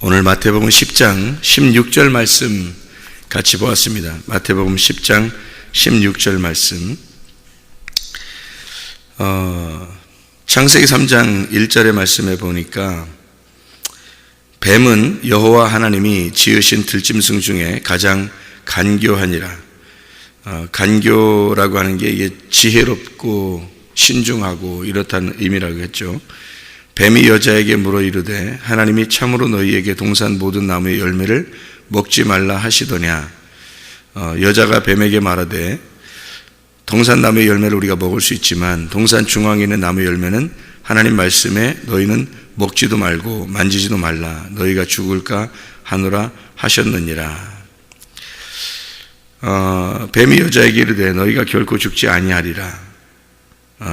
오늘 마태복음 10장 16절 말씀 같이 보았습니다. 마태복음 10장 16절 말씀. 창세기 3장 1절의 말씀에 보니까 뱀은 여호와 하나님이 지으신 들짐승 중에 가장 간교하니라. 간교라고 하는 게 이게 지혜롭고 신중하고 이렇다는 의미라고 했죠. 뱀이 여자에게 물어 이르되 하나님이 참으로 너희에게 동산 모든 나무의 열매를 먹지 말라 하시더냐. 여자가 뱀에게 말하되 동산 나무의 열매를 우리가 먹을 수 있지만 동산 중앙에 있는 나무의 열매는 하나님 말씀에 너희는 먹지도 말고 만지지도 말라 너희가 죽을까 하노라 하셨느니라. 뱀이 여자에게 이르되 너희가 결코 죽지 아니하리라.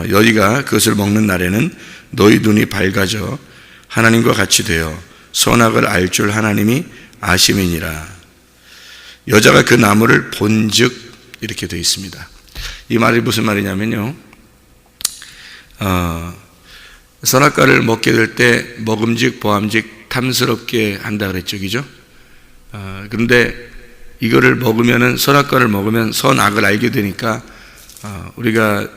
너희가 그것을 먹는 날에는 너희 눈이 밝아져 하나님과 같이 되어 선악을 알 줄 하나님이 아심이니라. 여자가 그 나무를 본즉 이렇게 되어 있습니다. 이 말이 무슨 말이냐면요, 선악과를 먹게 될 때 먹음직 보암직 탐스럽게 한다 그랬죠, 그죠? 그런데 이거를 먹으면은, 선악과를 먹으면 선악을 알게 되니까 우리가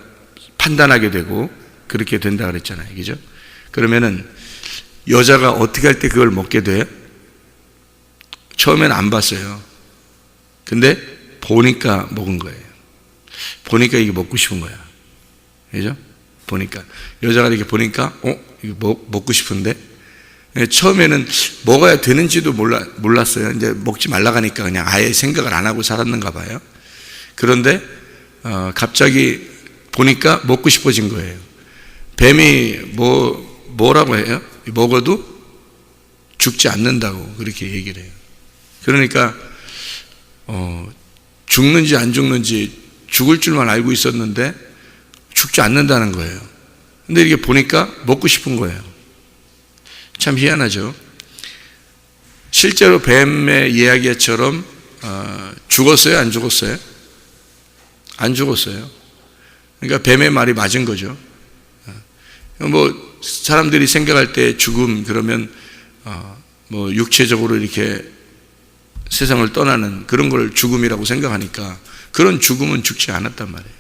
판단하게 되고 그렇게 된다 그랬잖아요, 그죠? 그러면은 여자가 어떻게 할 때 그걸 먹게 돼요? 처음에는 안 봤어요. 근데 보니까 먹은 거예요. 보니까 이게 먹고 싶은 거야, 그죠? 보니까 여자가 이렇게 보니까 이거 먹고 싶은데, 처음에는 먹어야 되는지도 몰랐어요. 이제 먹지 말라 하니까 그냥 아예 생각을 안 하고 살았는가 봐요. 그런데 갑자기 보니까 먹고 싶어진 거예요. 뱀이 뭐라고 해요? 먹어도 죽지 않는다고 그렇게 얘기를 해요. 그러니까 죽는지 안 죽는지 죽을 줄만 알고 있었는데 죽지 않는다는 거예요. 근데 이렇게 보니까 먹고 싶은 거예요. 참 희한하죠. 실제로 뱀의 이야기처럼 죽었어요? 안 죽었어요? 안 죽었어요. 그러니까 뱀의 말이 맞은 거죠. 뭐 사람들이 생각할 때 죽음 그러면 뭐 육체적으로 이렇게 세상을 떠나는 그런 걸 죽음이라고 생각하니까 그런 죽음은 죽지 않았단 말이에요.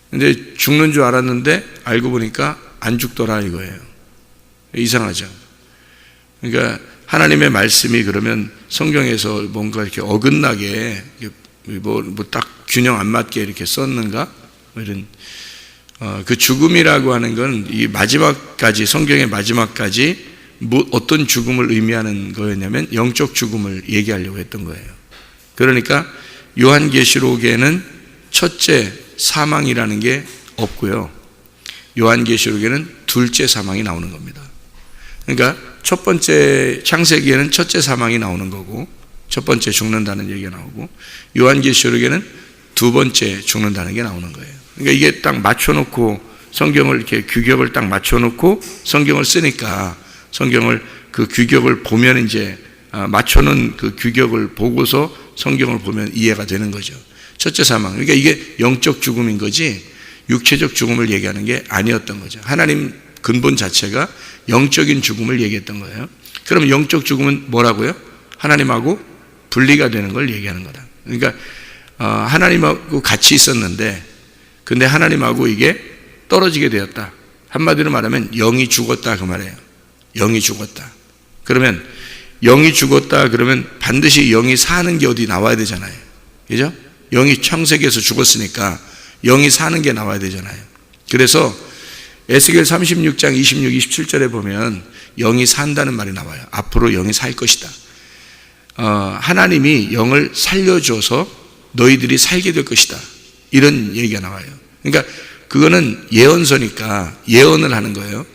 근데 죽는 줄 알았는데 알고 보니까 안 죽더라 이거예요. 이상하죠. 그러니까 하나님의 말씀이 그러면 성경에서 뭔가 이렇게 어긋나게 뭐 딱 균형 안 맞게 이렇게 썼는가? 이런 그 죽음이라고 하는 건 이 마지막까지, 성경의 마지막까지 어떤 죽음을 의미하는 거였냐면 영적 죽음을 얘기하려고 했던 거예요. 그러니까 요한계시록에는 첫째 사망이라는 게 없고요, 요한계시록에는 둘째 사망이 나오는 겁니다. 그러니까 첫 번째 창세기에는 첫째 사망이 나오는 거고 첫 번째 죽는다는 얘기가 나오고, 요한계시록에는 두 번째 죽는다는 게 나오는 거예요. 그러니까 이게 딱 맞춰놓고 성경을 이렇게 규격을 딱 맞춰놓고 성경을 쓰니까 성경을 그 규격을 보면 이제 맞춰놓은 그 규격을 보고서 성경을 보면 이해가 되는 거죠. 첫째 사망. 그러니까 이게 영적 죽음인 거지 육체적 죽음을 얘기하는 게 아니었던 거죠. 하나님 근본 자체가 영적인 죽음을 얘기했던 거예요. 그럼 영적 죽음은 뭐라고요? 하나님하고 분리가 되는 걸 얘기하는 거다. 그러니까 하나님하고 같이 있었는데 근데 하나님하고 이게 떨어지게 되었다. 한마디로 말하면 영이 죽었다 그 말이에요. 영이 죽었다. 그러면 영이 죽었다 그러면 반드시 영이 사는 게 어디 나와야 되잖아요, 그죠? 영이 창세기에서 죽었으니까 영이 사는 게 나와야 되잖아요. 그래서 에스겔 36장 26, 27절에 보면 영이 산다는 말이 나와요. 앞으로 영이 살 것이다. 하나님이 영을 살려줘서 너희들이 살게 될 것이다, 이런 얘기가 나와요. 그러니까 그거는 예언서니까 예언을 하는 거예요.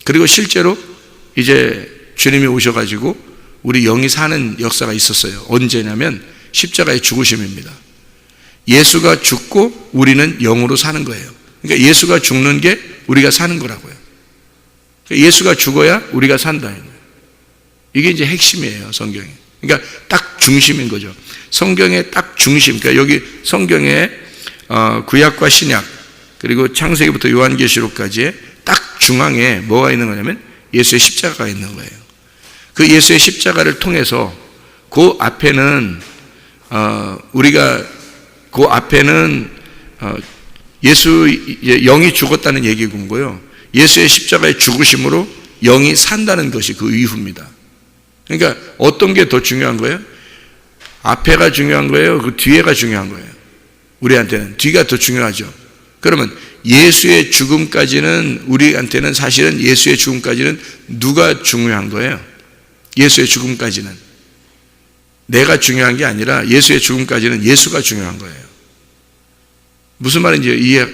그리고 실제로 이제 주님이 오셔가지고 우리 영이 사는 역사가 있었어요. 언제냐면 십자가의 죽으심입니다. 예수가 죽고 우리는 영으로 사는 거예요. 그러니까 예수가 죽는 게 우리가 사는 거라고요. 예수가 죽어야 우리가 산다. 이게 이제 핵심이에요, 성경에. 그러니까 딱 중심인 거죠. 성경의 딱 중심. 그러니까 여기 성경의 구약과 신약 그리고 창세기부터 요한계시록까지의 딱 중앙에 뭐가 있는 거냐면 예수의 십자가가 있는 거예요. 그 예수의 십자가를 통해서 그 앞에는 우리가 그 앞에는 예수 영이 죽었다는 얘기군 거예요. 예수의 십자가의 죽으심으로 영이 산다는 것이 그 이유입니다. 그러니까 어떤 게 더 중요한 거예요? 앞에가 중요한 거예요? 그 뒤에가 중요한 거예요? 우리한테는 뒤가 더 중요하죠. 그러면 예수의 죽음까지는 우리한테는 사실은 예수의 죽음까지는 누가 중요한 거예요? 예수의 죽음까지는 내가 중요한 게 아니라 예수의 죽음까지는 예수가 중요한 거예요. 무슨 말인지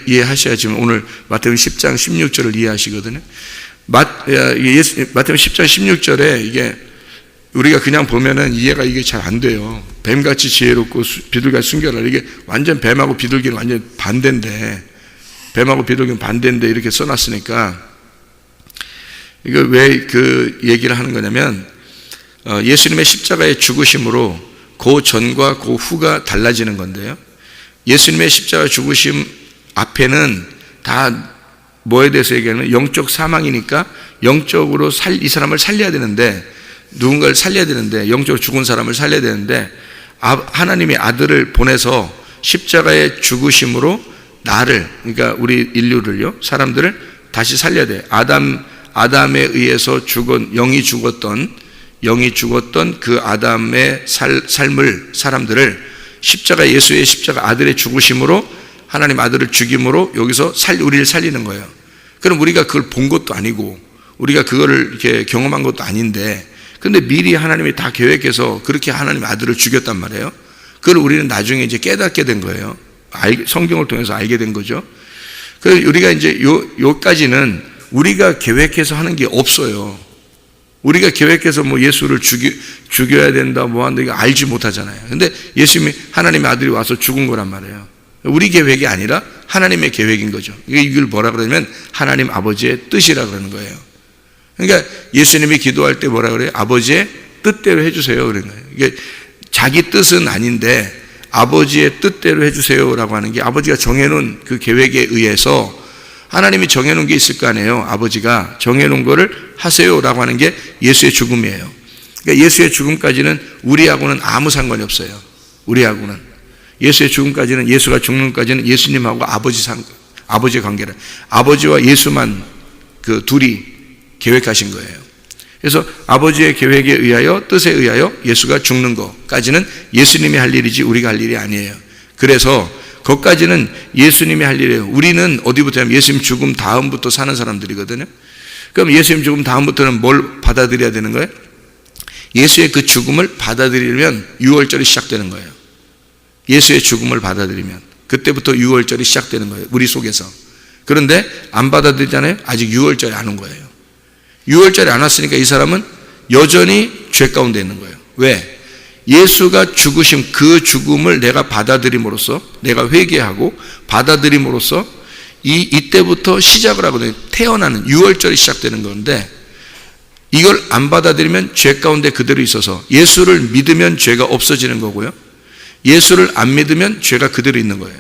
이해하셔야지만 오늘 마태복음 10장 16절을 이해하시거든요. 마태복음 10장 16절에 이게 우리가 그냥 보면은 이해가 이게 잘 안 돼요. 뱀같이 지혜롭고 비둘기같이 순결하라. 이게 완전 뱀하고 비둘기는 완전 반대인데, 뱀하고 비둘기는 반대인데 이렇게 써놨으니까 이거 왜 그 얘기를 하는 거냐면 예수님의 십자가의 죽으심으로 그 전과 그 후가 달라지는 건데요. 예수님의 십자가 죽으심 앞에는 다 뭐에 대해서 얘기하면 영적 사망이니까 영적으로 이 사람을 살려야 되는데, 누군가를 살려야 되는데, 영적으로 죽은 사람을 살려야 되는데 하나님의 아들을 보내서 십자가의 죽으심으로 나를, 그러니까 우리 인류를요, 사람들을 다시 살려야 돼. 아담에 의해서 영이 죽었던 그 아담의 삶을, 사람들을 예수의 십자가 아들의 죽으심으로, 하나님 아들을 죽임으로 여기서 우리를 살리는 거예요. 그럼 우리가 그걸 본 것도 아니고 우리가 그거를 이렇게 경험한 것도 아닌데, 근데 미리 하나님이 다 계획해서 그렇게 하나님 아들을 죽였단 말이에요. 그걸 우리는 나중에 이제 깨닫게 된 거예요. 성경을 통해서 알게 된 거죠. 그래서 우리가 이제 요까지는 우리가 계획해서 하는 게 없어요. 우리가 계획해서 뭐 예수를 죽여야 된다, 뭐 한다, 이거 알지 못하잖아요. 근데 예수님이, 하나님의 아들이 와서 죽은 거란 말이에요. 우리 계획이 아니라 하나님의 계획인 거죠. 이걸 뭐라 그러냐면 하나님 아버지의 뜻이라 그러는 거예요. 그러니까 예수님이 기도할 때 뭐라 그래요? 아버지의 뜻대로 해주세요. 그런 거예요. 이게 자기 뜻은 아닌데 아버지의 뜻대로 해주세요라고 하는 게, 아버지가 정해놓은 그 계획에 의해서 하나님이 정해놓은 게 있을 거 아니에요. 아버지가 정해놓은 거를 하세요라고 하는 게 예수의 죽음이에요. 그러니까 예수의 죽음까지는 우리하고는 아무 상관이 없어요. 우리하고는 예수의 죽음까지는, 예수가 죽는 것까지는 예수님하고 아버지의 관계를, 아버지와 예수만 그 둘이 계획하신 거예요. 그래서 아버지의 계획에 의하여, 뜻에 의하여 예수가 죽는 것까지는 예수님이 할 일이지 우리가 할 일이 아니에요. 그래서 그것까지는 예수님이 할 일이에요. 우리는 어디부터 하면 예수님 죽음 다음부터 사는 사람들이거든요. 그럼 예수님 죽음 다음부터는 뭘 받아들여야 되는 거예요? 예수의 그 죽음을 받아들이면 6월절이 시작되는 거예요. 예수의 죽음을 받아들이면 그때부터 6월절이 시작되는 거예요, 우리 속에서. 그런데 안 받아들이잖아요. 아직 6월절이 안 온 거예요. 6월절이 안 왔으니까 이 사람은 여전히 죄 가운데 있는 거예요. 왜? 예수가 죽으신 그 죽음을 내가 받아들임으로써, 내가 회개하고 받아들임으로써 이때부터 시작을 하거든요. 태어나는 6월절이 시작되는 건데, 이걸 안 받아들이면 죄 가운데 그대로 있어서, 예수를 믿으면 죄가 없어지는 거고요, 예수를 안 믿으면 죄가 그대로 있는 거예요.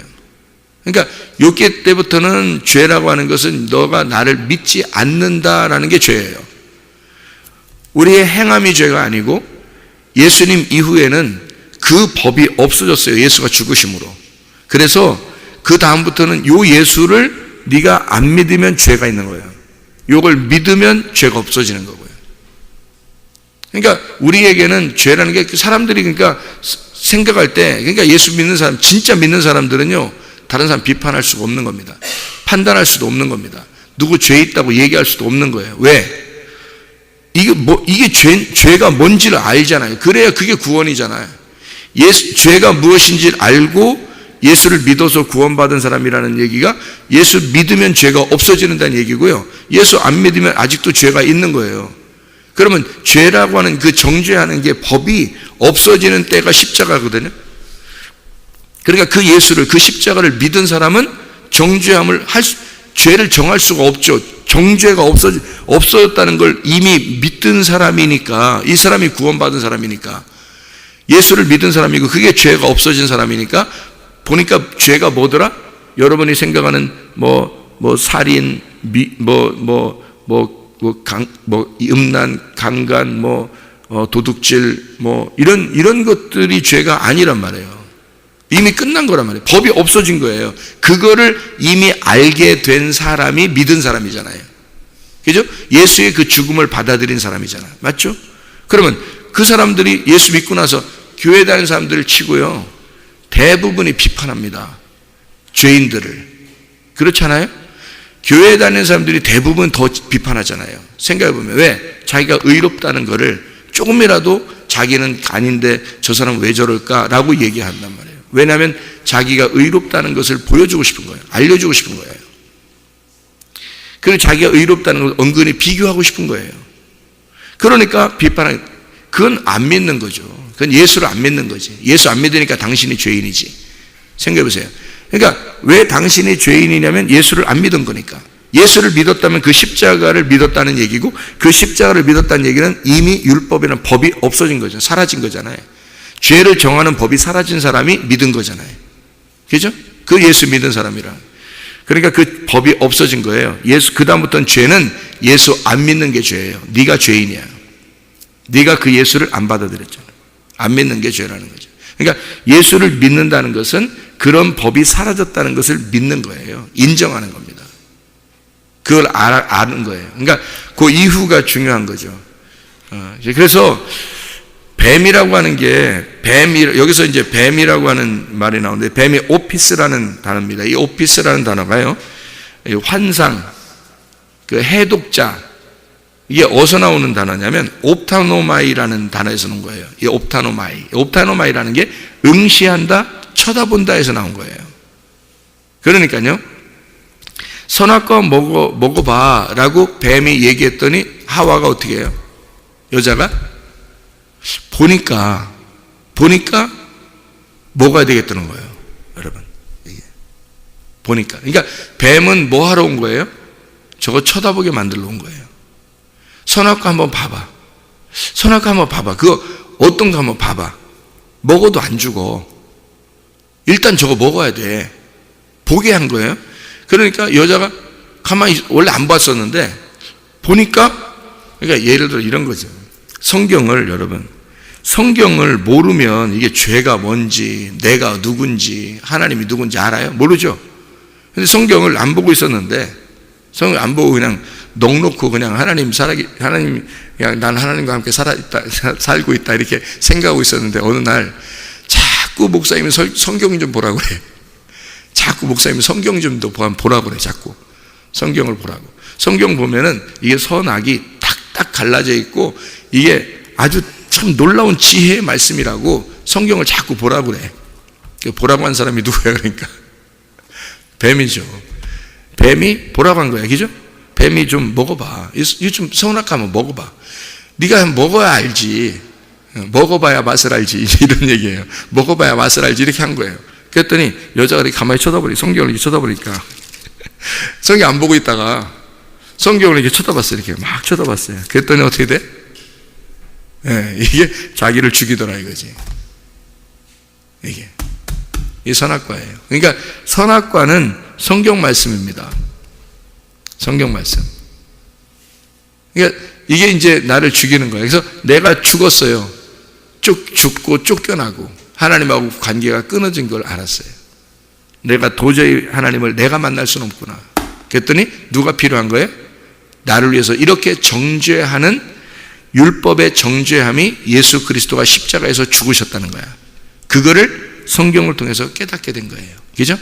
그러니까 요때 때부터는 죄라고 하는 것은 너가 나를 믿지 않는다라는 게 죄예요. 우리의 행함이 죄가 아니고 예수님 이후에는 그 법이 없어졌어요. 예수가 죽으심으로. 그래서 그 다음부터는 요 예수를 네가 안 믿으면 죄가 있는 거예요. 요걸 믿으면 죄가 없어지는 거고요. 그러니까 우리에게는 죄라는 게, 사람들이 그러니까 생각할 때, 그러니까 예수 믿는 사람, 진짜 믿는 사람들은요, 다른 사람 비판할 수가 없는 겁니다. 판단할 수도 없는 겁니다. 누구 죄 있다고 얘기할 수도 없는 거예요. 왜? 이게 죄가 뭔지를 알잖아요. 그래야 그게 구원이잖아요. 죄가 무엇인지를 알고 예수를 믿어서 구원받은 사람이라는 얘기가, 예수 믿으면 죄가 없어지는다는 얘기고요, 예수 안 믿으면 아직도 죄가 있는 거예요. 그러면 죄라고 하는 그 정죄하는 게 법이 없어지는 때가 십자가거든요. 그러니까 그 예수를, 그 십자가를 믿은 사람은 정죄함을 죄를 정할 수가 없죠. 정죄가 없어졌다는 걸 이미 믿은 사람이니까, 이 사람이 구원받은 사람이니까, 예수를 믿은 사람이고 그게 죄가 없어진 사람이니까, 보니까 죄가 뭐더라? 여러분이 생각하는 살인, 음란, 강간, 도둑질, 이런 것들이 죄가 아니란 말이에요. 이미 끝난 거란 말이에요. 법이 없어진 거예요. 그거를 이미 알게 된 사람이 믿은 사람이잖아요. 그죠? 예수의 그 죽음을 받아들인 사람이잖아요. 맞죠? 그러면 그 사람들이 예수 믿고 나서 교회 다니는 사람들을 치고요, 대부분이 비판합니다. 죄인들을. 그렇잖아요? 교회 다니는 사람들이 대부분 더 비판하잖아요. 생각해보면. 왜? 자기가 의롭다는 거를 조금이라도 자기는 아닌데 저 사람은 왜 저럴까라고 얘기한단 말이에요. 왜냐하면 자기가 의롭다는 것을 보여주고 싶은 거예요. 알려주고 싶은 거예요. 그리고 자기가 의롭다는 걸 은근히 비교하고 싶은 거예요. 그러니까 비판하는, 그건 안 믿는 거죠. 그건 예수를 안 믿는 거지. 예수 안 믿으니까 당신이 죄인이지. 생각해보세요. 그러니까 왜 당신이 죄인이냐면 예수를 안 믿은 거니까. 예수를 믿었다면 그 십자가를 믿었다는 얘기고, 그 십자가를 믿었다는 얘기는 이미 율법이라는 법이 없어진 거죠. 사라진 거잖아요. 죄를 정하는 법이 사라진 사람이 믿은 거잖아요. 그죠? 그 예수 믿은 사람이라. 그러니까 그 법이 없어진 거예요. 그다음부터는 죄는 예수 안 믿는 게 죄예요. 네가 죄인이야. 네가 그 예수를 안 받아들였잖아. 안 믿는 게 죄라는 거죠. 그러니까 예수를 믿는다는 것은 그런 법이 사라졌다는 것을 믿는 거예요. 인정하는 겁니다. 그걸 아는 거예요. 그러니까 그 이후가 중요한 거죠. 그래서 뱀이라고 하는 게, 여기서 이제 뱀이라고 하는 말이 나오는데, 뱀이 오피스라는 단어입니다. 이 오피스라는 단어가요, 환상, 그 해독자, 이게 어디서 나오는 단어냐면 옵타노마이라는 단어에서 나온 거예요. 이 옵타노마이라는 게 응시한다, 쳐다본다에서 나온 거예요. 그러니까요, 선악과 먹어봐 라고 뱀이 얘기했더니 하와가 어떻게 해요? 여자가 보니까 먹어야 되겠다는 거예요. 여러분, 이게 보니까. 그러니까 뱀은 뭐 하러 온 거예요? 저거 쳐다보게 만들러 온 거예요. 선악과 한번 봐봐. 선악과 한번 봐봐. 그거 어떤 거 한번 봐봐. 먹어도 안 죽어. 일단 저거 먹어야 돼. 보게 한 거예요. 그러니까 여자가 가만히, 원래 안 봤었는데 보니까, 그러니까 예를 들어 이런 거죠. 성경을, 여러분, 성경을 모르면 이게 죄가 뭔지, 내가 누군지, 하나님이 누군지 알아요? 모르죠? 근데 성경을 안 보고 있었는데, 성경 안 보고 그냥 넋놓고 그냥 하나님, 그냥 난 하나님과 함께 살고 있다 이렇게 생각하고 있었는데, 어느 날 자꾸 목사님이 성경 좀 보라고 그래. 자꾸 목사님이 성경 좀 보라고 그래. 자꾸 성경을 보라고. 성경 보면은 이게 선악이 탁탁 갈라져 있고, 이게 아주 참 놀라운 지혜의 말씀이라고 성경을 자꾸 보라고 그래. 보라고 한 사람이 누구야? 그러니까 뱀이죠. 뱀이 보라고 한 거야. 그죠? 뱀이 좀 먹어봐. 이거 좀 선악하면 먹어봐. 네가 먹어야 알지. 먹어봐야 맛을 알지. 이런 얘기예요. 먹어봐야 맛을 알지. 이렇게 한 거예요. 그랬더니 여자가 이렇게 가만히 성경을 이렇게 쳐다보니까 성경 안 보고 있다가 성경을 이렇게 쳐다봤어요. 이렇게 막 쳐다봤어요. 그랬더니 어떻게 돼? 네, 이게 자기를 죽이더라 이거지. 이게 이 선악과예요. 그러니까 선악과는 성경 말씀입니다. 성경 말씀. 그러니까 이게 이제 나를 죽이는 거예요. 그래서 내가 죽었어요. 죽고 쫓겨나고 하나님하고 관계가 끊어진 걸 알았어요. 내가 도저히 하나님을 내가 만날 수는 없구나. 그랬더니 누가 필요한 거예요? 나를 위해서 이렇게 정죄하는 율법의 정죄함이 예수 그리스도가 십자가에서 죽으셨다는 거야. 그거를 성경을 통해서 깨닫게 된 거예요. 그죠?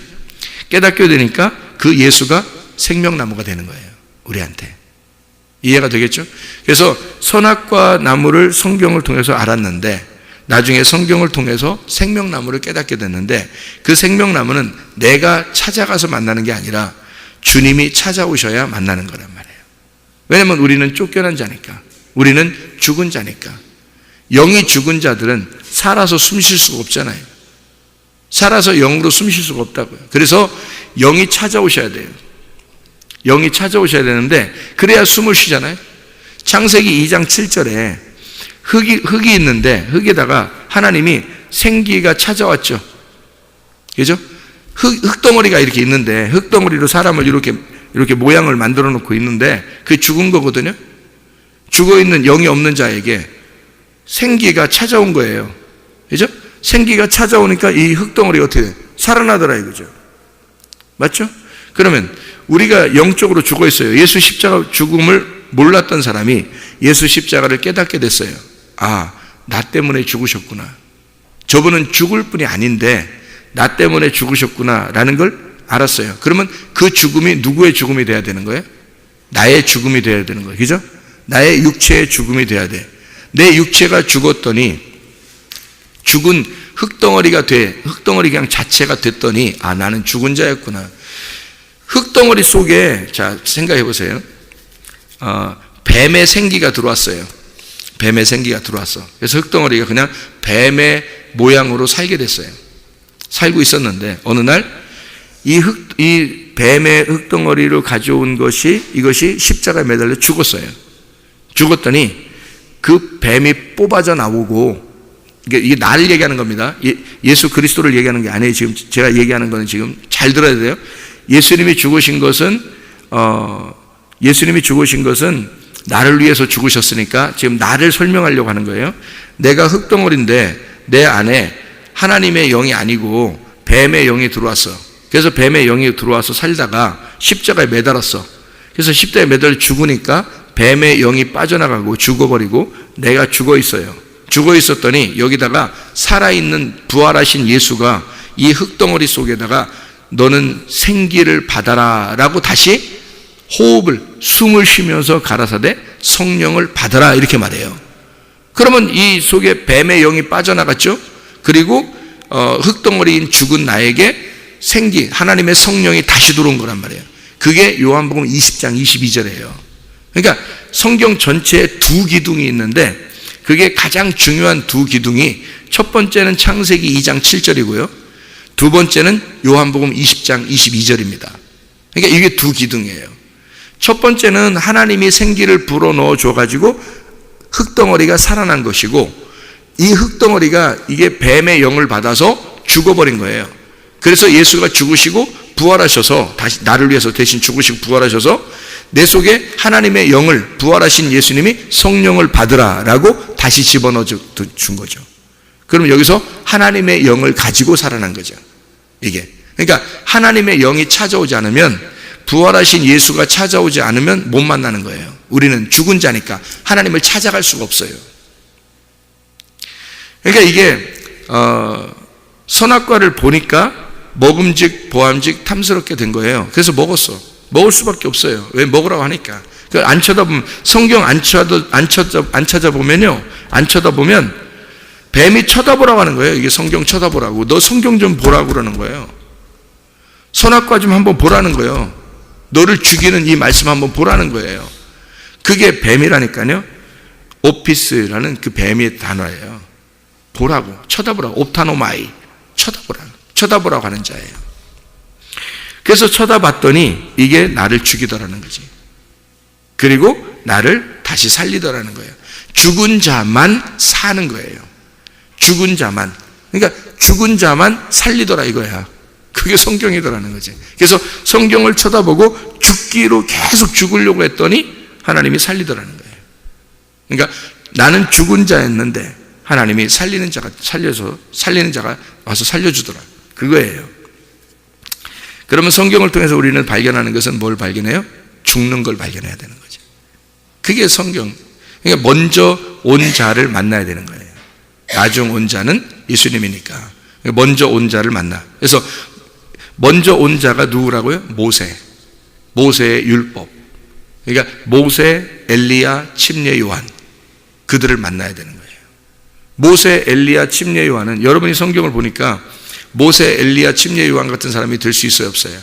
깨닫게 되니까 그 예수가 생명나무가 되는 거예요. 우리한테. 이해가 되겠죠? 그래서 선악과 나무를 성경을 통해서 알았는데, 나중에 성경을 통해서 생명나무를 깨닫게 됐는데, 그 생명나무는 내가 찾아가서 만나는 게 아니라 주님이 찾아오셔야 만나는 거란 말이에요. 왜냐하면 우리는 쫓겨난 자니까. 우리는 죽은 자니까. 영이 죽은 자들은 살아서 숨 쉴 수가 없잖아요. 살아서 영으로 숨 쉴 수가 없다고요. 그래서 영이 찾아오셔야 돼요. 영이 찾아오셔야 되는데, 그래야 숨을 쉬잖아요. 창세기 2장 7절에 흙이 있는데, 흙에다가 하나님이 생기가 찾아왔죠. 그죠? 흙덩어리가 이렇게 있는데, 흙덩어리로 사람을 이렇게 모양을 만들어 놓고 있는데, 그게 죽은 거거든요. 죽어 있는 영이 없는 자에게 생기가 찾아온 거예요. 그죠? 생기가 찾아오니까 이 흙덩어리가 어떻게 돼? 살아나더라 이거죠. 맞죠? 그러면 우리가 영적으로 죽어 있어요. 예수 십자가 죽음을 몰랐던 사람이 예수 십자가를 깨닫게 됐어요. 아, 나 때문에 죽으셨구나. 저분은 죽을 뿐이 아닌데 나 때문에 죽으셨구나 라는 걸 알았어요. 그러면 그 죽음이 누구의 죽음이 돼야 되는 거예요? 나의 죽음이 돼야 되는 거예요. 그죠? 나의 육체의 죽음이 돼야 돼. 내 육체가 죽었더니 죽은 흙덩어리가 흙덩어리 그냥 자체가 됐더니 아, 나는 죽은 자였구나. 흙덩어리 속에 자 생각해 보세요. 뱀의 생기가 들어왔어요. 뱀의 생기가 들어왔어. 그래서 흙덩어리가 그냥 뱀의 모양으로 살게 됐어요. 살고 있었는데 어느 날 이 뱀의 흙덩어리로 가져온 이것이 십자가에 매달려 죽었어요. 죽었더니 그 뱀이 뽑아져 나오고 이게 나를 얘기하는 겁니다. 예수 그리스도를 얘기하는 게 아니에요. 지금 제가 얘기하는 거는 지금 잘 들어야 돼요. 예수님이 죽으신 것은 나를 위해서 죽으셨으니까 지금 나를 설명하려고 하는 거예요. 내가 흙덩어리인데 내 안에 하나님의 영이 아니고 뱀의 영이 들어왔어. 그래서 뱀의 영이 들어와서 살다가 십자가에 매달았어. 그래서 십자가에 매달려 죽으니까 뱀의 영이 빠져나가고 죽어버리고 내가 죽어 있어요. 죽어 있었더니 여기다가 살아있는 부활하신 예수가 이 흙덩어리 속에다가 너는 생기를 받아라 라고 다시 숨을 쉬면서 가라사대 성령을 받아라 이렇게 말해요. 그러면 이 속에 뱀의 영이 빠져나갔죠. 그리고 흙덩어리인 죽은 나에게 하나님의 성령이 다시 들어온 거란 말이에요. 그게 요한복음 20장 22절이에요. 그러니까 성경 전체에 두 기둥이 있는데 그게 가장 중요한 두 기둥이 첫 번째는 창세기 2장 7절이고요. 두 번째는 요한복음 20장 22절입니다. 그러니까 이게 두 기둥이에요. 첫 번째는 하나님이 생기를 불어넣어 줘가지고 흙덩어리가 살아난 것이고 이 흙덩어리가 이게 뱀의 영을 받아서 죽어버린 거예요. 그래서 예수가 죽으시고 부활하셔서 다시 나를 위해서 대신 죽으시고 부활하셔서 내 속에 하나님의 영을 부활하신 예수님이 성령을 받으라 라고 다시 집어넣어 준 거죠. 그럼 여기서 하나님의 영을 가지고 살아난 거죠. 이게. 그러니까 하나님의 영이 찾아오지 않으면 부활하신 예수가 찾아오지 않으면 못 만나는 거예요. 우리는 죽은 자니까 하나님을 찾아갈 수가 없어요. 그러니까 이게 선악과를 보니까 먹음직 보암직 탐스럽게 된 거예요. 그래서 먹었어. 먹을 수밖에 없어요. 왜? 먹으라고 하니까. 안 쳐다보면 성경 안 찾아보면요. 안 쳐다보면 뱀이 쳐다보라고 하는 거예요. 이게 성경 쳐다보라고. 너 성경 좀 보라고 그러는 거예요. 선악과 좀 한번 보라는 거예요. 너를 죽이는 이 말씀 한번 보라는 거예요. 그게 뱀이라니까요. 오피스라는 그 뱀의 단어예요. 보라고, 쳐다보라고. 옵타노마이, 쳐다보라고 하는 자예요. 그래서 쳐다봤더니 이게 나를 죽이더라는 거지. 그리고 나를 다시 살리더라는 거예요. 죽은 자만 사는 거예요. 죽은 자만. 그러니까 죽은 자만 살리더라 이거야. 그게 성경이더라는 거지. 그래서 성경을 쳐다보고 죽기로 계속 죽으려고 했더니 하나님이 살리더라는 거예요. 그러니까 나는 죽은 자였는데 하나님이 살리는 자가 와서 살려주더라. 그거예요. 그러면 성경을 통해서 우리는 발견하는 것은 뭘 발견해요? 죽는 걸 발견해야 되는 거죠. 그게 성경. 그러니까 먼저 온 자를 만나야 되는 거예요. 나중 온 자는 예수님이니까. 먼저 온 자를 만나. 그래서 먼저 온 자가 누구라고요? 모세의 율법. 그러니까 모세, 엘리야, 침례 요한. 그들을 만나야 되는 거예요. 모세, 엘리야, 침례 요한은 여러분이 성경을 보니까 모세, 엘리야, 침례 요한 같은 사람이 될 수 있어요, 없어요?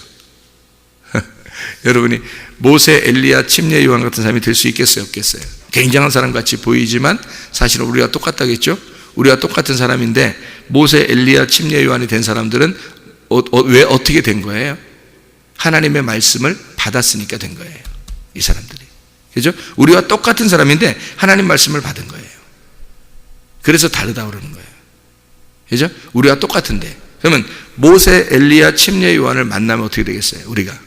여러분이 모세, 엘리야, 침례 요한 같은 사람이 될 수 있겠어요, 없겠어요? 굉장한 사람 같이 보이지만 사실은 우리가 똑같다겠죠? 우리가 똑같은 사람인데 모세, 엘리야, 침례 요한이 된 사람들은 왜 어떻게 된 거예요? 하나님의 말씀을 받았으니까 된 거예요. 이 사람들이. 그죠? 우리와 똑같은 사람인데 하나님 말씀을 받은 거예요. 그래서 다르다고 그러는 거예요. 그죠? 우리와 똑같은데. 그러면 모세, 엘리야, 침례 요한을 만나면 어떻게 되겠어요? 우리가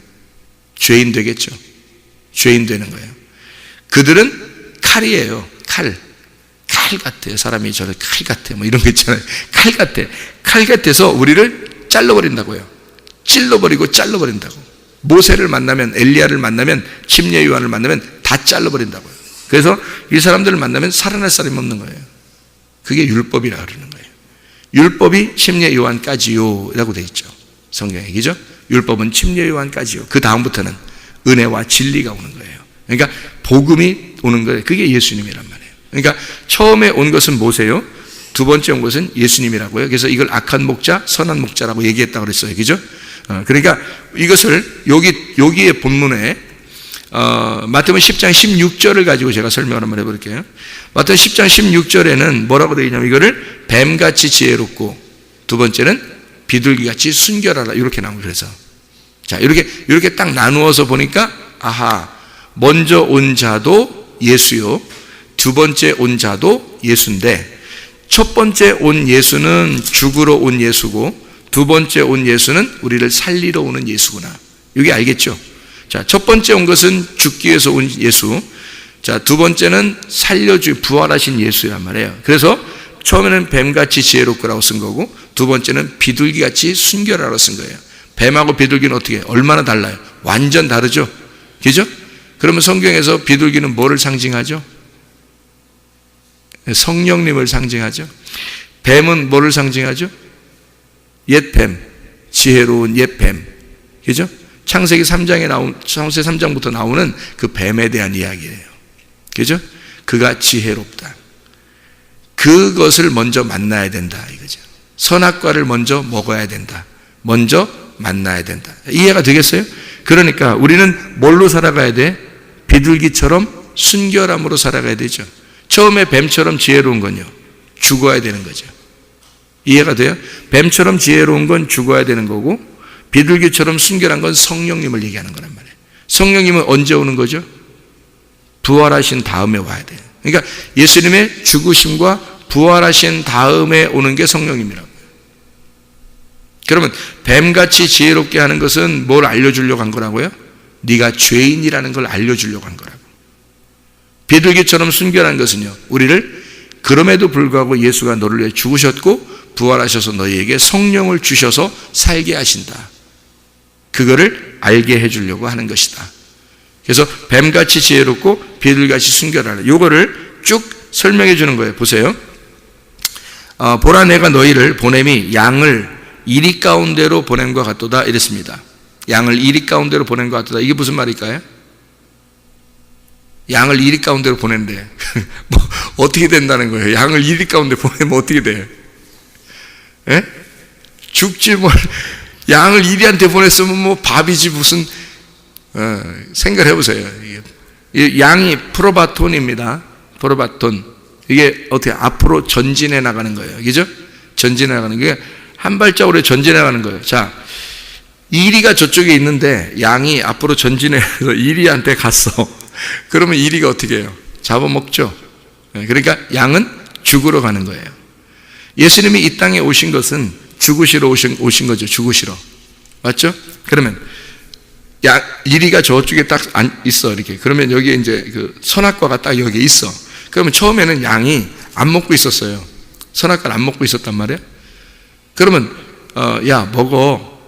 죄인 되겠죠. 죄인 되는 거예요. 그들은 칼이에요. 칼 칼 같아요. 사람이 저를 칼 같아. 뭐 이런 거 있잖아요. 칼 같아. 칼 같아서 우리를 잘라버린다고요. 찔러버리고 잘라버린다고. 모세를 만나면, 엘리야를 만나면, 침례 요한을 만나면 다 잘라버린다고요. 그래서 이 사람들을 만나면 살아날 사람이 없는 거예요. 그게 율법이라 그러는 거예요. 율법이 침례 요한까지요 라고 되어 있죠. 성경에. 그죠? 율법은 침례 요한까지요. 그 다음부터는 은혜와 진리가 오는 거예요. 그러니까 복음이 오는 거예요. 그게 예수님이란 말이에요. 그러니까 처음에 온 것은 모세요. 두 번째 온 것은 예수님이라고요. 그래서 이걸 악한 목자, 선한 목자라고 얘기했다고 그랬어요. 그죠? 그러니까 이것을 여기에 본문에 마태복음 10장 16절을 가지고 제가 설명을 한번 해볼게요. 마태복음 10장 16절에는 뭐라고 되어 있냐면 이거를 뱀같이 지혜롭고 두 번째는 비둘기같이 순결하라 이렇게 나오고 그래서 자 이렇게 딱 나누어서 보니까 아하 먼저 온 자도 예수요 두 번째 온 자도 예수인데 첫 번째 온 예수는 죽으러 온 예수고 두 번째 온 예수는 우리를 살리러 오는 예수구나. 이게 알겠죠? 자, 첫 번째 온 것은 죽기 위해서 온 예수. 자, 두 번째는 부활하신 예수란 말이에요. 그래서 처음에는 뱀같이 지혜롭고라고 쓴 거고 두 번째는 비둘기같이 순결하라고 쓴 거예요. 뱀하고 비둘기는 어떻게 해요? 얼마나 달라요? 완전 다르죠? 그죠? 그러면 성경에서 비둘기는 뭐를 상징하죠? 성령님을 상징하죠. 뱀은 뭐를 상징하죠? 옛뱀, 지혜로운 옛뱀. 그죠? 창세기 3장부터 나오는 그 뱀에 대한 이야기예요. 그죠? 그가 지혜롭다. 그것을 먼저 만나야 된다. 이거죠. 선악과를 먼저 먹어야 된다. 먼저 만나야 된다. 이해가 되겠어요? 그러니까 우리는 뭘로 살아가야 돼? 비둘기처럼 순결함으로 살아가야 되죠. 처음에 뱀처럼 지혜로운 건요. 죽어야 되는 거죠. 이해가 돼요? 뱀처럼 지혜로운 건 죽어야 되는 거고 비둘기처럼 순결한 건 성령님을 얘기하는 거란 말이에요. 성령님은 언제 오는 거죠? 부활하신 다음에 와야 돼요. 그러니까 예수님의 죽으심과 부활하신 다음에 오는 게 성령님이라고. 그러면 뱀같이 지혜롭게 하는 것은 뭘 알려주려고 한 거라고요? 네가 죄인이라는 걸 알려주려고 한 거라고. 비둘기처럼 순결한 것은요, 우리를 그럼에도 불구하고 예수가 너를 위해 죽으셨고 부활하셔서 너희에게 성령을 주셔서 살게 하신다. 그거를 알게 해주려고 하는 것이다. 그래서 뱀같이 지혜롭고 비둘기같이 순결하라. 요거를 쭉 설명해 주는 거예요. 보세요. 보라 내가 너희를 보냄이 양을 이리 가운데로 보냄과 같도다 이랬습니다. 양을 이리 가운데로 보낸 것 같도다. 이게 무슨 말일까요? 양을 이리 가운데로 보낸대. 뭐 어떻게 된다는 거예요? 양을 이리 가운데 보내면 어떻게 돼요? 예? 죽지 뭘 양을 이리한테 보냈으면 뭐 밥이지 무슨 생각을 해보세요. 양이 프로바톤입니다. 프로바톤. 이게 어떻게 앞으로 전진해 나가는 거예요. 그죠? 전진해 나가는 게 한 발자국으로 전진해 나가는 거예요. 자, 이리가 저쪽에 있는데 양이 앞으로 전진해서 이리한테 갔어. 그러면 이리가 어떻게 해요? 잡아먹죠. 그러니까 양은 죽으러 가는 거예요. 예수님이 이 땅에 오신 것은 죽으시러 오신 거죠. 죽으시러. 맞죠? 그러면 이리가 저쪽에 딱 있어. 이렇게. 그러면 여기에 이제 그 선악과가 딱 여기에 있어. 그러면 처음에는 양이 안 먹고 있었어요. 선악과를 안 먹고 있었단 말이에요. 그러면 야 먹어.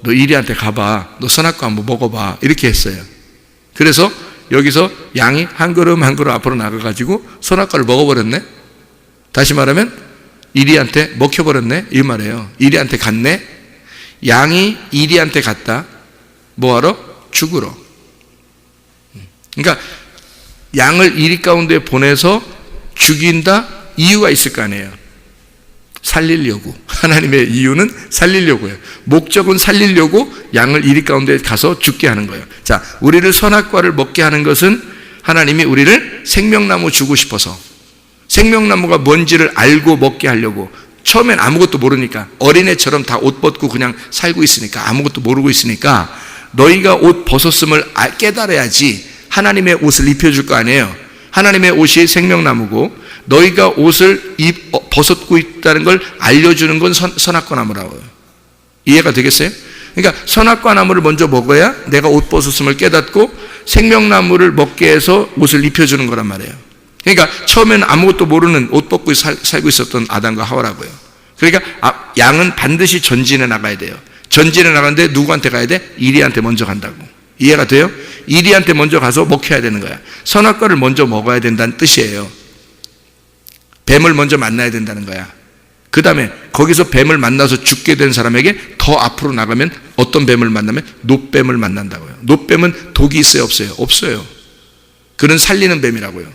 너 이리한테 가봐. 너 선악과 한번 먹어봐. 이렇게 했어요. 그래서 여기서 양이 한 걸음 한 걸음 앞으로 나가가지고 선악과를 먹어버렸네. 다시 말하면 이리한테 먹혀버렸네. 이 말이에요. 이리한테 갔네. 양이 이리한테 갔다. 뭐하러? 죽으러. 그러니까 양을 이리 가운데 보내서 죽인다? 이유가 있을 거 아니에요. 살리려고. 하나님의 이유는 살리려고요. 목적은 살리려고 양을 이리 가운데 가서 죽게 하는 거예요. 자, 우리를 선악과를 먹게 하는 것은 하나님이 우리를 생명나무 주고 싶어서, 생명나무가 뭔지를 알고 먹게 하려고. 처음엔 아무것도 모르니까, 어린애처럼 다 옷 벗고 그냥 살고 있으니까, 아무것도 모르고 있으니까 너희가 옷 벗었음을 깨달아야지 하나님의 옷을 입혀줄 거 아니에요. 하나님의 옷이 생명나무고 너희가 옷을 벗었고 있다는 걸 알려주는 건 선악과 나무라고요. 이해가 되겠어요? 그러니까 선악과 나무를 먼저 먹어야 내가 옷 벗었음을 깨닫고 생명나무를 먹게 해서 옷을 입혀주는 거란 말이에요. 그러니까 처음에는 아무것도 모르는 옷 벗고 살고 있었던 아담과 하와라고요. 그러니까 양은 반드시 전진해 나가야 돼요. 전진해 나가는데 누구한테 가야 돼? 이리한테 먼저 간다고. 이해가 돼요? 이리한테 먼저 가서 먹혀야 되는 거야. 선악과를 먼저 먹어야 된다는 뜻이에요. 뱀을 먼저 만나야 된다는 거야. 그 다음에 거기서 뱀을 만나서 죽게 된 사람에게 더 앞으로 나가면 어떤 뱀을 만나면 놋뱀을 만난다고요. 놋뱀은 독이 있어요, 없어요? 없어요. 그는 살리는 뱀이라고요.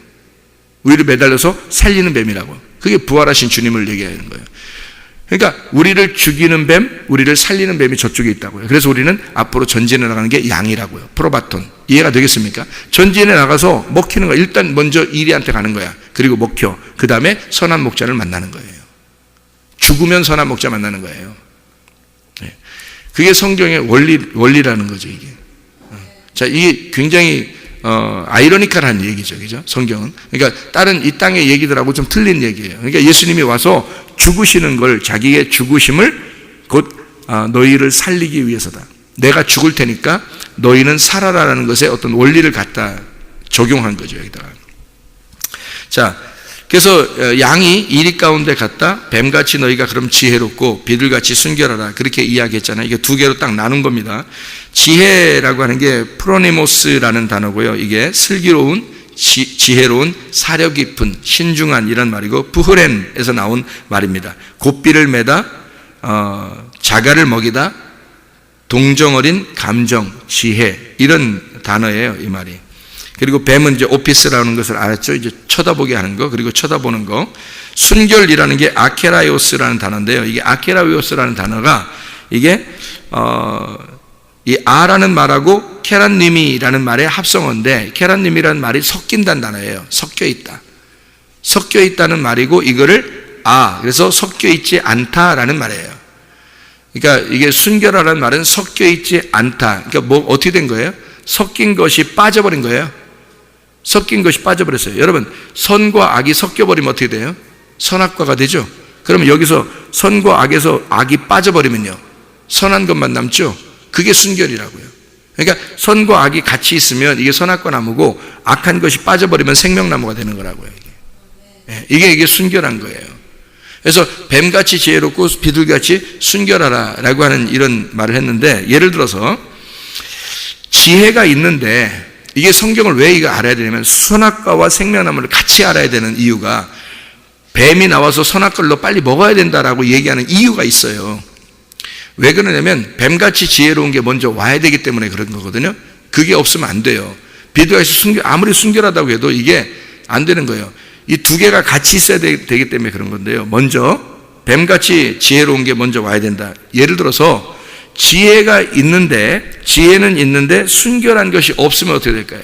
위로 매달려서 살리는 뱀이라고. 그게 부활하신 주님을 얘기하는 거예요. 그러니까 우리를 죽이는 뱀, 우리를 살리는 뱀이 저쪽에 있다고요. 그래서 우리는 앞으로 전진해 나가는 게 양이라고요. 프로바톤. 이해가 되겠습니까? 전진해 나가서 먹히는 거야. 일단 먼저 이리한테 가는 거야. 그리고 먹혀. 그 다음에 선한 목자를 만나는 거예요. 죽으면 선한 목자 만나는 거예요. 그게 성경의 원리라는 거죠, 이게. 자, 이게 굉장히 아이러니컬한 얘기죠, 그죠? 성경은. 그러니까 다른 이 땅의 얘기들하고 좀 틀린 얘기예요. 그러니까 예수님이 와서 죽으시는 걸, 자기의 죽으심을 곧 너희를 살리기 위해서다. 내가 죽을 테니까 너희는 살아라라는 것에 어떤 원리를 갖다 적용한 거죠, 여기다가. 자, 그래서 양이 이리 가운데 갔다 뱀같이 너희가 그럼 지혜롭고 비둘같이 순결하라, 그렇게 이야기했잖아요. 이게 두 개로 딱 나눈 겁니다. 지혜라고 하는 게 프로니모스라는 단어고요. 이게 슬기로운, 지혜로운, 사려 깊은, 신중한 이런 말이고, 부흐렌에서 나온 말입니다. 곱비를 매다, 자갈을 먹이다, 동정어린 감정, 지혜, 이런 단어예요, 이 말이. 그리고 뱀은 이제 오피스라는 것을 알았죠. 이제 쳐다보게 하는 거, 그리고 쳐다보는 거. 순결이라는 게 아케라이오스라는 단어인데요. 이게 아케라이오스라는 단어가 이게 이 아라는 말하고 케란님이라는 말의 합성어인데, 케란님이라는 말이 섞인다는 단어예요. 섞여 있다. 섞여 있다는 말이고, 이거를 그래서 섞여 있지 않다라는 말이에요. 그러니까 이게 순결하라는 말은 섞여 있지 않다. 그러니까 뭐 어떻게 된 거예요? 섞인 것이 빠져버린 거예요. 섞인 것이 빠져버렸어요. 여러분, 선과 악이 섞여버리면 어떻게 돼요? 선악과가 되죠. 그러면 여기서 선과 악에서 악이 빠져버리면요, 선한 것만 남죠. 그게 순결이라고요. 그러니까 선과 악이 같이 있으면 이게 선악과 나무고, 악한 것이 빠져버리면 생명나무가 되는 거라고요. 이게 순결한 거예요. 그래서 뱀같이 지혜롭고 비둘기같이 순결하라라고 하는 이런 말을 했는데, 예를 들어서 지혜가 있는데, 이게 성경을 왜 이거 알아야 되냐면, 선악과와 생명나무를 같이 알아야 되는 이유가, 뱀이 나와서 선악과를 너 빨리 먹어야 된다라고 얘기하는 이유가 있어요. 왜 그러냐면 뱀같이 지혜로운 게 먼저 와야 되기 때문에 그런 거거든요. 그게 없으면 안 돼요. 비둘기같이 아무리 순결하다고 해도 이게 안 되는 거예요. 이 두 개가 같이 있어야 되기 때문에 그런 건데요. 먼저 뱀같이 지혜로운 게 먼저 와야 된다. 예를 들어서 지혜는 있는데 순결한 것이 없으면 어떻게 될까요?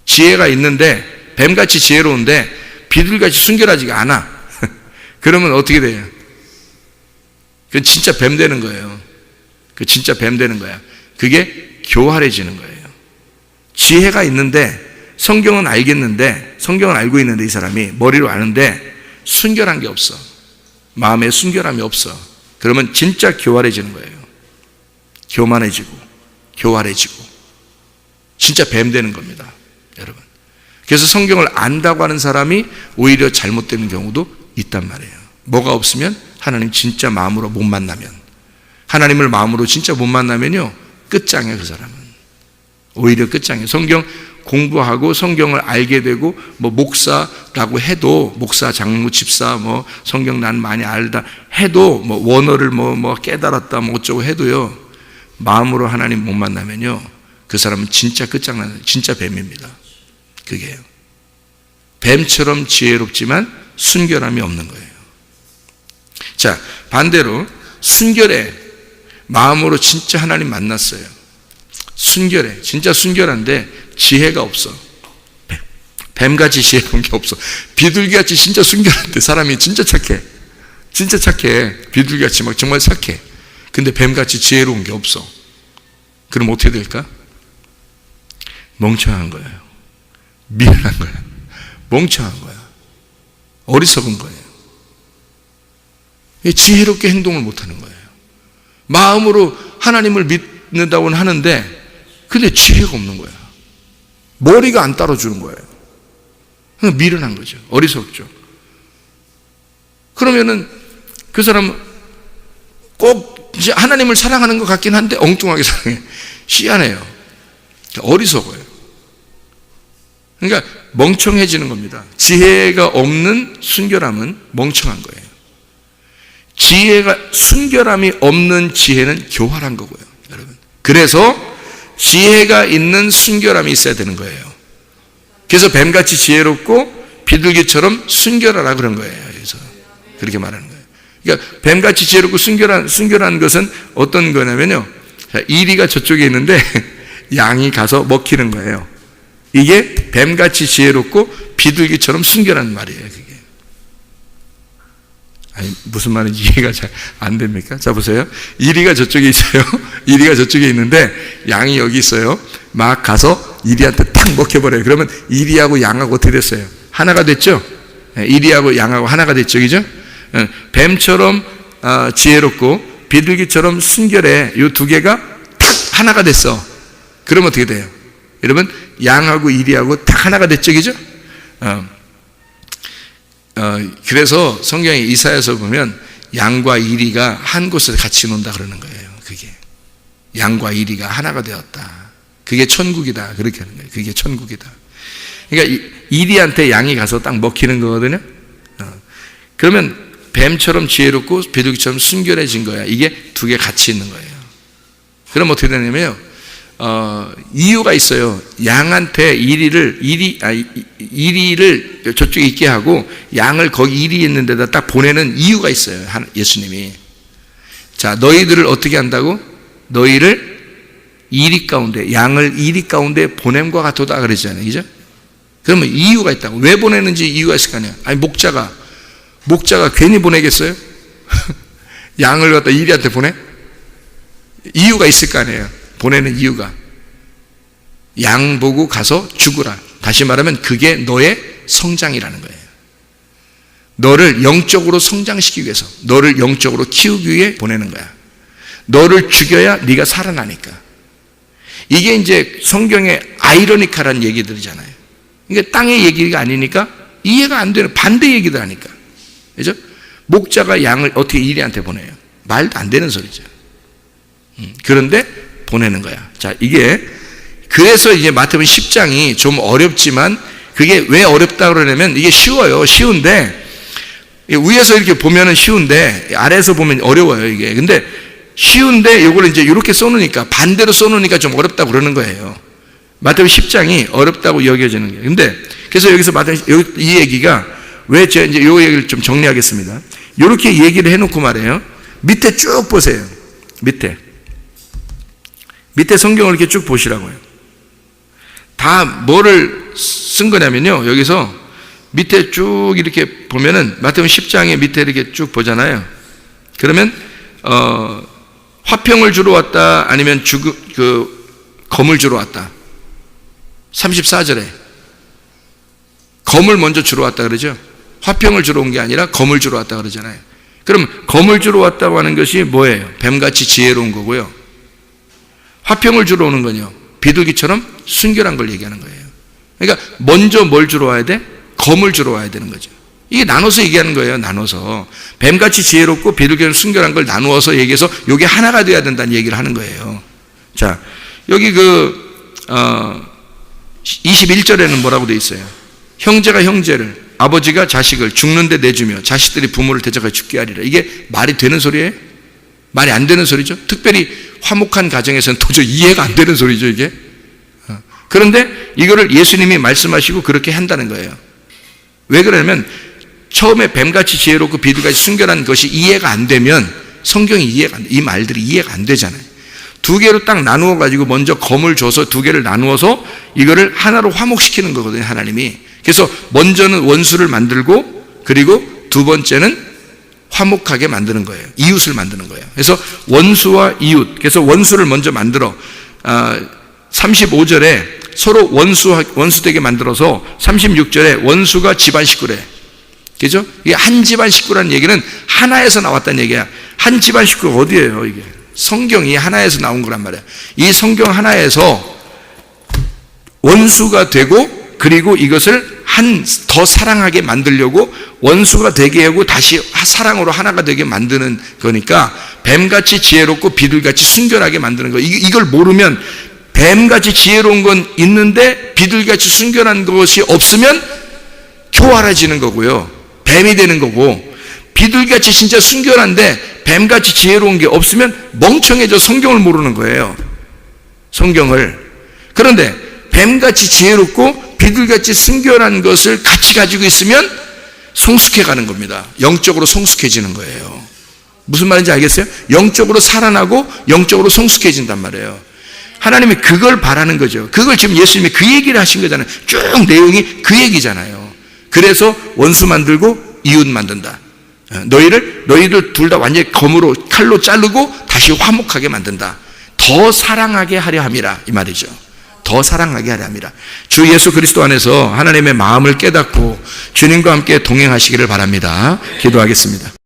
지혜가 있는데 뱀같이 지혜로운데 비둘기같이 순결하지가 않아. 그러면 어떻게 돼요? 그건 진짜 뱀 되는 거예요. 진짜 뱀 되는 거야. 그게 교활해지는 거예요. 지혜가 있는데, 성경은 알겠는데, 성경은 알고 있는데, 이 사람이 머리로 아는데 순결한 게 없어. 마음에 순결함이 없어. 그러면 진짜 교활해지는 거예요. 교만해지고 교활해지고 진짜 뱀 되는 겁니다, 여러분. 그래서 성경을 안다고 하는 사람이 오히려 잘못되는 경우도 있단 말이에요. 뭐가 없으면? 하나님 진짜 마음으로 못 만나면, 하나님을 마음으로 진짜 못 만나면요, 끝장이에요. 그 사람은 오히려 끝장이에요. 성경 공부하고 성경을 알게 되고, 뭐 목사라고 해도, 목사, 장로, 집사, 뭐 성경 난 많이 알다 해도, 뭐 원어를 뭐 깨달았다 뭐 어쩌고 해도요, 마음으로 하나님 못 만나면요, 그 사람은 진짜 끝장나는, 진짜 뱀입니다. 그게요. 뱀처럼 지혜롭지만 순결함이 없는 거예요. 자, 반대로 순결해. 마음으로 진짜 하나님 만났어요. 순결해. 진짜 순결한데 지혜가 없어. 뱀같이 지혜로운 게 없어. 비둘기같이 진짜 순결한데 사람이 진짜 착해. 진짜 착해. 비둘기같이 막 정말 착해. 근데 뱀같이 지혜로운 게 없어. 그럼 어떻게 될까? 멍청한 거예요. 미련한 거야. 멍청한 거야. 어리석은 거예요. 지혜롭게 행동을 못하는 거예요. 마음으로 하나님을 믿는다고는 하는데 근데 지혜가 없는 거야. 머리가 안 따라주는 거예요. 미련한 거죠. 어리석죠. 그러면은 그 사람은 꼭 이제 하나님을 사랑하는 것 같긴 한데 엉뚱하게 사랑해. 희한해요. 어리석어요. 그러니까 멍청해지는 겁니다. 지혜가 없는 순결함은 멍청한 거예요. 순결함이 없는 지혜는 교활한 거고요, 여러분. 그래서 지혜가 있는 순결함이 있어야 되는 거예요. 그래서 뱀같이 지혜롭고 비둘기처럼 순결하라 그런 거예요. 그래서 그렇게 말하는 거예요. 그러니까 뱀같이 지혜롭고 순결한 것은 어떤 거냐면요, 이리가 저쪽에 있는데 양이 가서 먹히는 거예요. 이게 뱀같이 지혜롭고 비둘기처럼 순결한 말이에요. 그게. 아니, 무슨 말인지 이해가 잘 안 됩니까? 자, 보세요. 이리가 저쪽에 있어요. 이리가 저쪽에 있는데 양이 여기 있어요. 막 가서 이리한테 탁 먹혀버려요. 그러면 이리하고 양하고 어떻게 됐어요? 하나가 됐죠? 이리하고 양하고 하나가 됐죠. 그죠? 뱀처럼 지혜롭고 비둘기처럼 순결해. 이 두 개가 탁 하나가 됐어. 그러면 어떻게 돼요? 여러분, 양하고 이리하고 딱 하나가 됐죠, 그죠? 그래서 성경에 이사야서 보면 양과 이리가 한 곳에서 같이 논다 그러는 거예요. 그게 양과 이리가 하나가 되었다. 그게 천국이다. 그렇게 하는 거예요. 그게 천국이다. 그러니까 이리한테 양이 가서 딱 먹히는 거거든요. 그러면 뱀처럼 지혜롭고 비둘기처럼 순결해진 거야. 이게 두 개 같이 있는 거예요. 그럼 어떻게 되냐면요, 이유가 있어요. 양한테 이리를 저쪽에 있게 하고 양을 거기 이리 있는 데다 딱 보내는 이유가 있어요. 예수님이. 자, 너희들을 어떻게 한다고? 너희를 이리 가운데, 양을 이리 가운데 보냄과 같도다 그러잖아요. 그죠? 그러면 이유가 있다고. 왜 보내는지 이유가 있을 거 아니에요. 아니, 목자가 괜히 보내겠어요? 양을 갖다 이리한테 보내? 이유가 있을 거 아니에요. 보내는 이유가. 양 보고 가서 죽으라. 다시 말하면 그게 너의 성장이라는 거예요. 너를 영적으로 성장시키기 위해서, 너를 영적으로 키우기 위해 보내는 거야. 너를 죽여야 네가 살아나니까. 이게 이제 성경의 아이러니컬한 얘기들이잖아요. 이게 땅의 얘기가 아니니까 이해가 안 되는 반대 얘기들 하니까. 그죠? 목자가 양을 어떻게 이리한테 보내요? 말도 안 되는 소리죠. 그런데 보내는 거야. 자, 이게 그래서 이제 마태복음 10장이 좀 어렵지만, 그게 왜 어렵다 그러냐면 이게 쉬워요. 쉬운데 위에서 이렇게 보면은 쉬운데 아래에서 보면 어려워요, 이게. 근데 쉬운데 이걸 이제 이렇게 써놓으니까, 반대로 써놓으니까 좀 어렵다고 그러는 거예요. 마태복음 10장이 어렵다고 여겨지는 거예요. 근데 그래서 여기서 이 얘기가 왜 제가 이제 이 얘기를 좀 정리하겠습니다. 이렇게 얘기를 해놓고 말해요. 밑에 쭉 보세요. 밑에 성경을 이렇게 쭉 보시라고요. 다 뭐를 쓴 거냐면요, 여기서 밑에 쭉 이렇게 보면은 마태복음 10장에 밑에 이렇게 쭉 보잖아요. 그러면 화평을 주러 왔다, 아니면 검을 주러 왔다. 34절에 검을 먼저 주러 왔다 그러죠. 화평을 주러 온 게 아니라 검을 주러 왔다 그러잖아요. 그럼 검을 주러 왔다고 하는 것이 뭐예요? 뱀같이 지혜로운 거고요. 화평을 주러 오는 건요, 비둘기처럼 순결한 걸 얘기하는 거예요. 그러니까 먼저 뭘 주러 와야 돼? 검을 주러 와야 되는 거죠. 이게 나눠서 얘기하는 거예요. 나눠서 뱀같이 지혜롭고 비둘기처럼 순결한 걸 나누어서 얘기해서 이게 하나가 돼야 된다는 얘기를 하는 거예요. 자, 여기 21절에는 뭐라고 돼 있어요? 형제가 형제를, 아버지가 자식을 죽는데 내주며 자식들이 부모를 대적하여 죽게 하리라. 이게 말이 되는 소리예요? 말이 안 되는 소리죠. 특별히 화목한 가정에서는 도저히 이해가 안 되는 소리죠, 이게. 그런데 이거를 예수님이 말씀하시고 그렇게 한다는 거예요. 왜 그러냐면 처음에 뱀같이 지혜롭고 비둘기같이 순결한 것이 이해가 안 되면 성경이 이해가 안 돼. 이 말들이 이해가 안 되잖아요. 두 개로 딱 나누어 가지고 먼저 검을 줘서 두 개를 나누어서 이거를 하나로 화목시키는 거거든요, 하나님이. 그래서 먼저는 원수를 만들고, 그리고 두 번째는 화목하게 만드는 거예요. 이웃을 만드는 거예요. 그래서 원수와 이웃, 그래서 원수를 먼저 만들어 35절에 서로 원수되게 만들어서 36절에 원수가 집안 식구래. 그죠? 이게 한 집안 식구라는 얘기는 하나에서 나왔다는 얘기야. 한 집안 식구가 어디예요, 이게? 성경이 하나에서 나온 거란 말이야. 이 성경 하나에서 원수가 되고, 그리고 이것을 더 사랑하게 만들려고 원수가 되게 하고 다시 사랑으로 하나가 되게 만드는 거니까 뱀같이 지혜롭고 비둘같이 순결하게 만드는 거. 이걸 모르면 뱀같이 지혜로운 건 있는데 비둘같이 순결한 것이 없으면 교활해지는 거고요. 뱀이 되는 거고, 비둘같이 진짜 순결한데 뱀같이 지혜로운 게 없으면 멍청해져 성경을 모르는 거예요. 성경을. 그런데 뱀같이 지혜롭고 비둘같이 순결한 것을 같이 가지고 있으면 성숙해 가는 겁니다. 영적으로 성숙해지는 거예요. 무슨 말인지 알겠어요? 영적으로 살아나고 영적으로 성숙해진단 말이에요. 하나님이 그걸 바라는 거죠. 그걸 지금 예수님이 그 얘기를 하신 거잖아요. 쭉 내용이 그 얘기잖아요. 그래서 원수 만들고 이웃 만든다. 너희들 둘 다 완전히 검으로 칼로 자르고 다시 화목하게 만든다. 더 사랑하게 하려 함이라, 이 말이죠. 더 사랑하게 하려 함이라. 주 예수 그리스도 안에서 하나님의 마음을 깨닫고 주님과 함께 동행하시기를 바랍니다. 기도하겠습니다.